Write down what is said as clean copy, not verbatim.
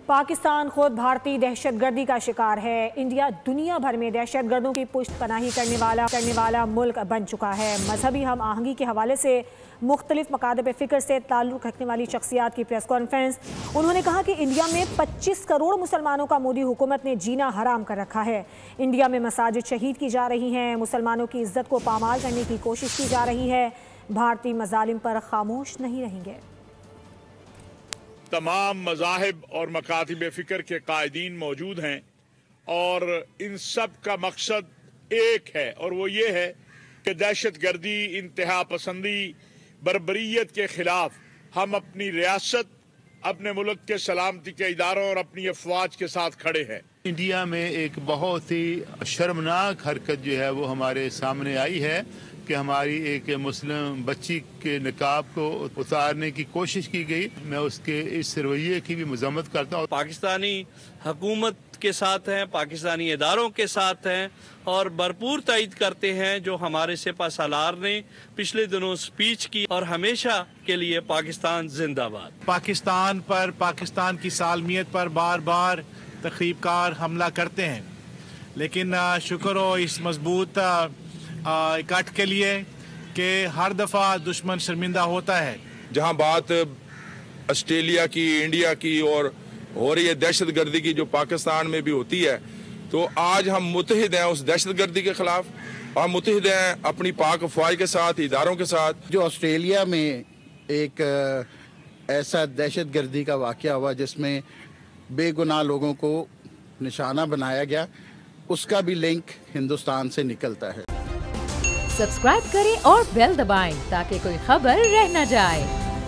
پاکستان خود بھارتی دہشت گردی کا شکار ہے۔ انڈیا دنیا بھر میں دہشت گردوں کی پشت پناہی کرنے والا ملک بن چکا ہے۔ مذہبی ہم آہنگی کے حوالے سے مختلف مکاتب فکر سے تعلق رکھنے والی شخصیات کی پریس کانفرنس۔ انہوں نے کہا کہ انڈیا میں 25 کروڑ مسلمانوں کا مودی حکومت نے جینا حرام کر رکھا ہے۔ انڈیا میں مساجد شہید کی جا رہی ہیں، مسلمانوں کی عزت کو پامال کرنے کی کوشش کی جا رہی ہے۔ بھارتی مظالم پر خاموش نہیں رہیں گے۔ تمام مذاہب اور مکاتب فکر کے قائدین موجود ہیں اور ان سب کا مقصد ایک ہے اور وہ یہ ہے کہ دہشت گردی، انتہا پسندی، بربریت کے خلاف ہم اپنی ریاست، اپنے ملک کے سلامتی کے اداروں اور اپنی افواج کے ساتھ کھڑے ہیں۔ انڈیا میں ایک بہت ہی شرمناک حرکت جو ہے وہ ہمارے سامنے آئی ہے کہ ہماری ایک مسلم بچی کے نقاب کو اتارنے کی کوشش کی گئی۔ میں اس کے اس رویے کی بھی مذمت کرتا ہوں۔ پاکستانی حکومت کے ساتھ ہیں، پاکستانی اداروں کے ساتھ ہیں اور بھرپور تائید کرتے ہیں جو ہمارے سپہ سالار نے پچھلے دنوں سپیچ کی، اور ہمیشہ کے لیے پاکستان زندہ باد۔ پاکستان پر، پاکستان کی سالمیت پر بار بار تخریب کار حملہ کرتے ہیں، لیکن شکر ہو اس مضبوط اکٹھ کے لیے کہ ہر دفعہ دشمن شرمندہ ہوتا ہے۔ جہاں بات آسٹریلیا کی، انڈیا کی اور ہو رہی ہے دہشت گردی کی جو پاکستان میں بھی ہوتی ہے، تو آج ہم متحد ہیں اس دہشت گردی کے خلاف، اور متحد ہیں اپنی پاک افواج کے ساتھ، اداروں کے ساتھ۔ جو آسٹریلیا میں ایک ایسا دہشت گردی کا واقعہ ہوا جس میں بے گناہ لوگوں کو نشانہ بنایا گیا، اس کا بھی لنک ہندوستان سے نکلتا ہے۔ سبسکرائب کریں اور بیل دبائیں تاکہ کوئی خبر رہ نہ جائے۔